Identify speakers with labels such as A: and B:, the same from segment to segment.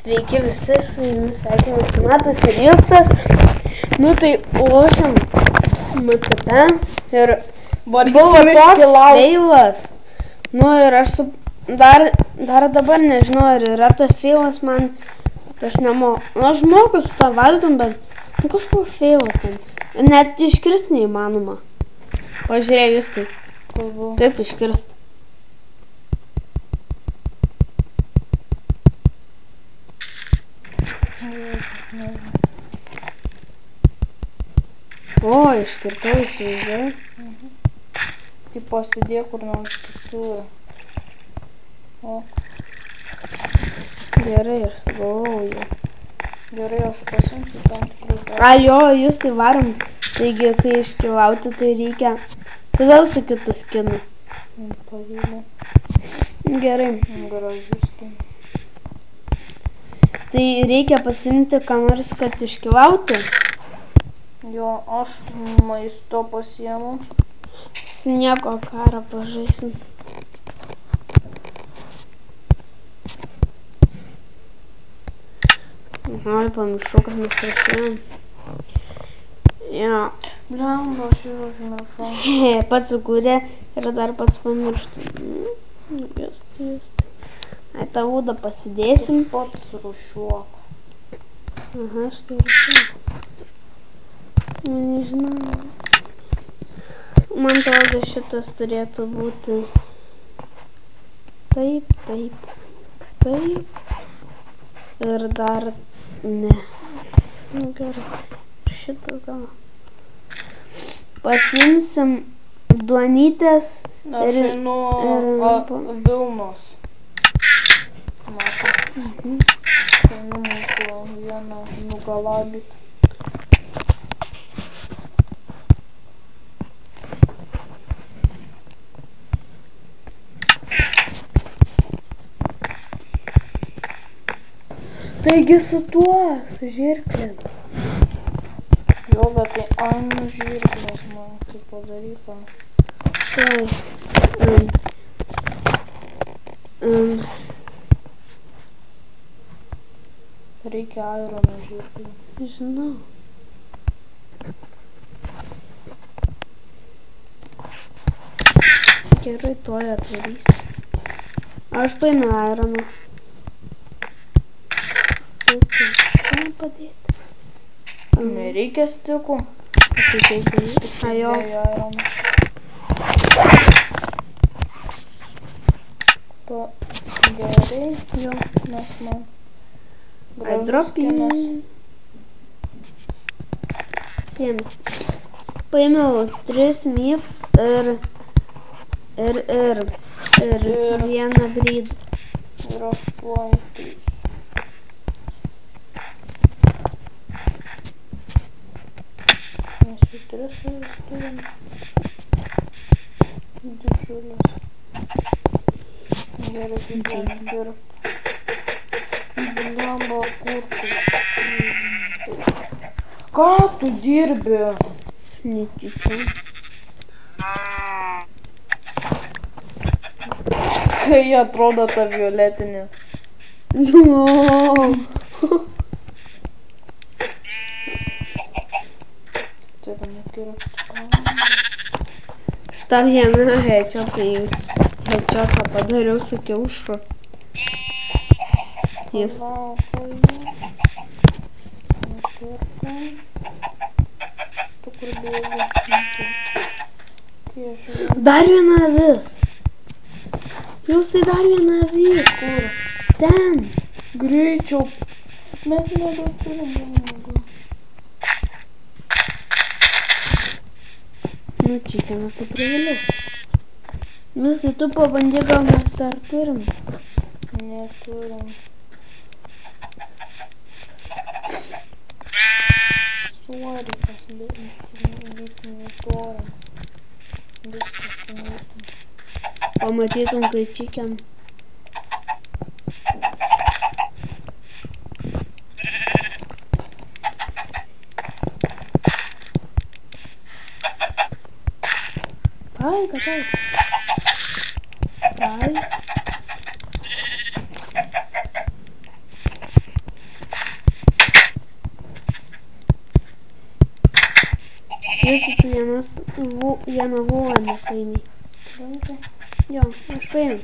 A: Sveiki visi, su jumis sveikinasi Matas ir Justas. Nu tai lošiam MCP ir buvo toks feilas. Nu ir aš dar dabar nežinau, ar yra tas feilas man, aš nemoku. Nu aš moku su to valdom, bet kažkoks feilas ten. Net iškirst neįmanoma. Pažiūrėjau Justai, kaip iškirst. O, iškirtau įsivaizduoju.
B: Tai pasidėk kur nors kitur. O.
A: Gerai, aš sugalvojau.
B: Gerai, aš pasimsiu tam tikrus darbus.
A: A, jo, jūs tai varom. Taigi, kai iškilauti, tai reikia vėl su kitu skinu.
B: Pavylė.
A: Gerai.
B: Gražus skin.
A: Tai reikia pasimti, ką nors, kad iškilauti.
B: Jo, aš maisto pasiemu.
A: Sniego karą pažaisim. Oi, pamiršau, kad mes rašėjom. Jo.
B: Blemba, aš jau užmiršau.
A: Pats sukūrė ir dar pats pamirštų. Just. Ai, tą ūdą pasidėsim.
B: Pats rūšiuok.
A: Aha, štai rūšiuok. Nežinau. Man atrodo, šitas turėtų būti taip. Ir dar ne. Nu gerai. Šitas gal. Pasiimsim duonytės
B: Aš einu Vilnos. Matai. Einu mūsų vieną nugalabyt.
A: Taigi su tuo, su žirklėm.
B: Jo, bet tai ant žirklės man tai padaryta.
A: Tai.
B: Reikia airono žirklį.
A: Žinau. Gerai, tuoj atvarysiu. Aš paėmiau aironą. Ką padėti?
B: Nereikia stikų.
A: Ajo.
B: Gerai.
A: Jo.
B: Nes man
A: Aidropinės. Siemi. Paėmiau 3 myf ir vieną brydą.
B: Ir 8. Mes jų 3 šalis turim. Didžiulės. Gerai, kaip jiems dirbti. Blemba, kur tu? Ką tu dirbi?
A: Netyčia.
B: Kai atrodo ta violetinė.
A: No. Šitą vieną headshotą padariau su kiaušu. Jis. Dar viena avis. Jūs tai dar viena avis.
B: Kur?
A: Ten.
B: Greičiau. Mes nebeturim daugiau.
A: Nu, čikina, tai priviliaus. Visai, tu pabandyk, gal mes dar turim.
B: Neturim. Suorikas, bet neturim. Viskas neturim.
A: Pamatytum, kai čikin. Taika. Jūs tu vieną vulą nepaėmė.
B: Rimtai?
A: Jo, aš paėmė.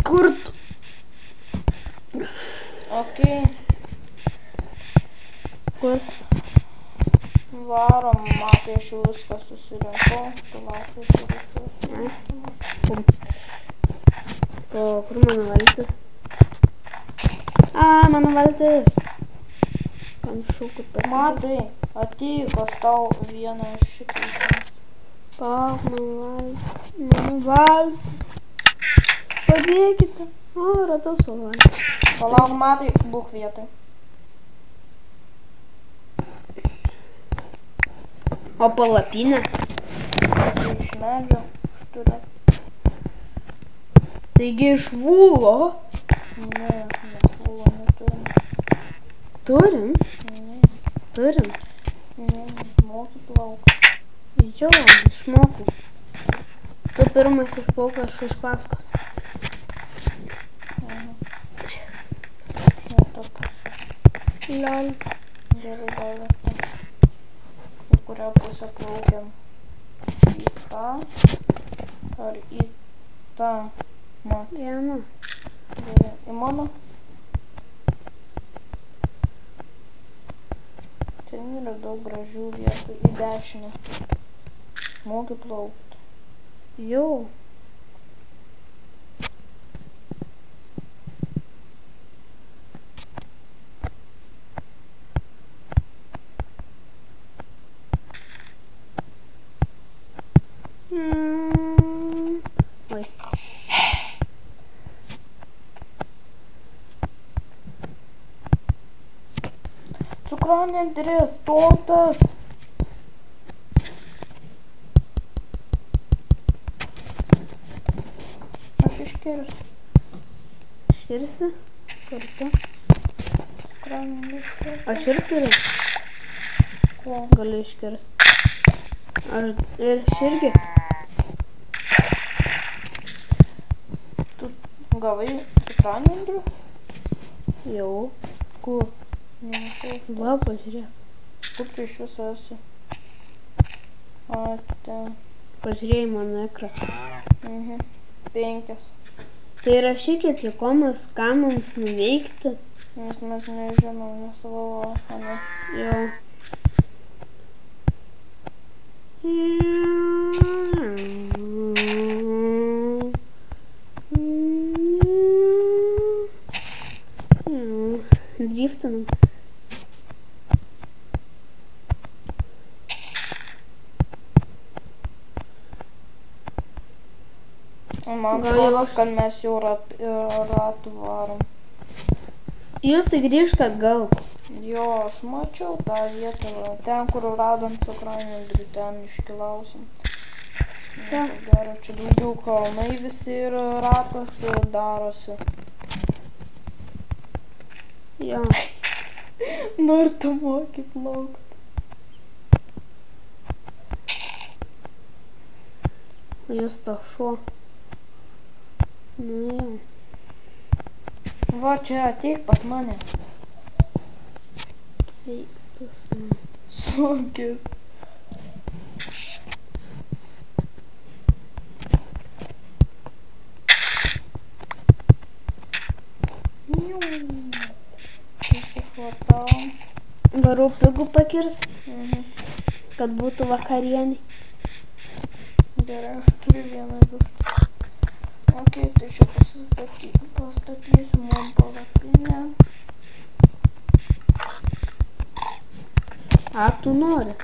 A: Kur tu?
B: Okei.
A: Kur?
B: Varom, matai, aš jau viską susirinkau. Tu laukai susirinkau.
A: Kur mano valtis? Mano valtis. Panašu, kad pasikeitė.
B: Matai, ateik, aš tau vieną šitą išmės.
A: Palauk, mano valtis. Padėkite. Radau savo valtis.
B: Palauk, matai, būk vietoj.
A: O palapinė?
B: Iš medžio turi.
A: Taigi iš vūlo?
B: Ne, mes vūlo neturim.
A: Turim?
B: Ne,
A: Turim.
B: ne, moki plauk.
A: Jo, išmokau. Tu pirmas išplauk, aš iš paskos.
B: Netap.
A: Lol.
B: Gerai, davė. Į kurią pusę plaukiam? Į tą? Ar į tą? Mat.
A: Viena.
B: Gerai. Į mano? Ten yra daug gražių vietų. Į dešinę. Moki plaukti.
A: Jo. Oi.
B: Cukranendrės, tortas. Aš iškirsiu.
A: Iškirsi? Kartu.
B: Cukranendrės tortas.
A: Aš ir turiu.
B: Ko?
A: Galiu iškirsti. Aš irgi.
B: Gavai cukranendrių?
A: Jau. Kur?
B: Nematau.
A: Va, pažiūrėk.
B: Kur tu iš viso esi? A, ten.
A: Pažiūrėjai mano ekraną.
B: 5.
A: Tai rašykite, ką mums nuveikti.
B: Nes mes nežinom, nesugalvojo, ane?
A: Jo. Driftinam.
B: Man atrodo, kad mes jau ratų varom.
A: Jūs tai grįžk atgal.
B: Jo, aš mačiau tą vietą. Ten, kur radom cukranendrių, ten iškeliausim.
A: Ja.
B: Gerai, čia daugiau kalnai visi ir ratas darosi.
A: Jo.
B: Nu ir tu moki plaukti.
A: Jūs to šuo. Nu jau.
B: Va čia ateik pas mane.
A: Tai tu
B: Sunkis. Iššvartavom.
A: Varau pigų pakirst, kad būtų vakarienė.
B: Gerai, aš turiu vieną vištą. Ok, tai čia pastatysiu man palapinę.
A: Tu nori?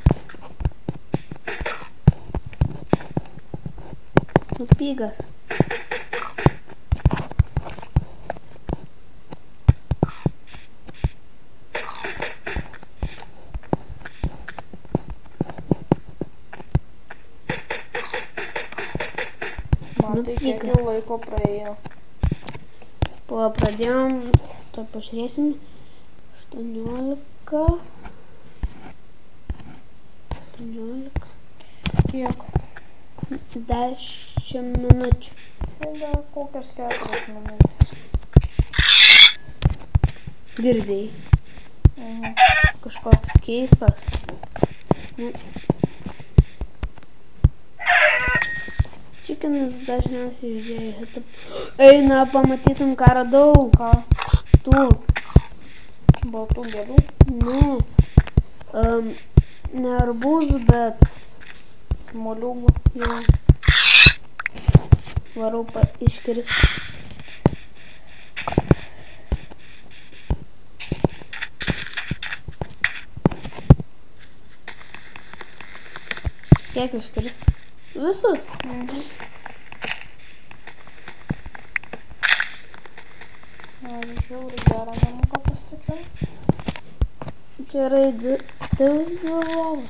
A: Nu pigas.
B: Tai kiek jau laiko praėjo.
A: Pradėjom, to pažiūrėsim. 18.
B: Kiek?
A: 10 minučių.
B: Tai dar kokias 4 minutės.
A: Girdėjai? Kažkoks keistas. Chikinas dažniausiai žaidėjai hitą. Eina, pamatytum, ką radau.
B: Ką?
A: Tų.
B: Baltų gėlių?
A: Ne. Ne arbūzų, bet...
B: Moliūgų.
A: Jo. Varau iškirsti. Kiek iškirsti? Visus?
B: Žiauriai gerą namuką pastačiau.
A: Gerai, vis dvi lovos.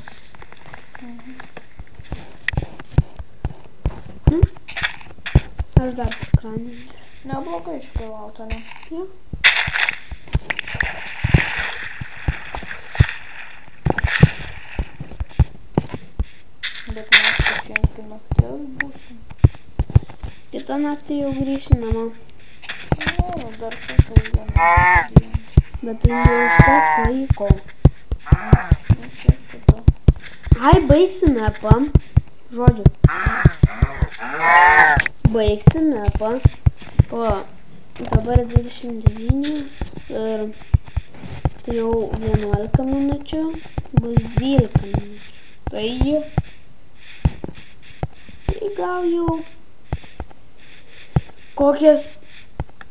A: Aš dar tikrai nežinau.
B: Neblogai išpilauta, ne?
A: Jo.
B: Bet mes čia iki nakties būsim.
A: Kitą naktį jau grįšim namo.
B: Jo, dar kartą dieną.
A: Bet tai neužteks laiko.
B: Nu, kiek tada?
A: Ai, baigsime, pam. Žodžiu. Baigsime, pam. O, dabar 29 ir tai jau 11 minučių. Bus 12 minučių. Tai gal jau kokias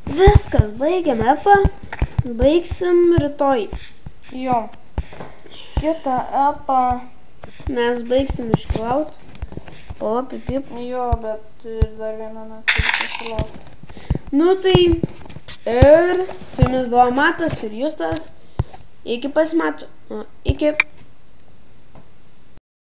A: viskas, baigiam epą, baigsim rytoj.
B: Jo, kitą epą
A: Mes baigsim išplaut. O, pipip.
B: jo, bet ir dar vieną naktį reikia sulaukti.
A: Nu tai ir su jumis buvo Matas ir Justas. Iki pasimatymo. Iki.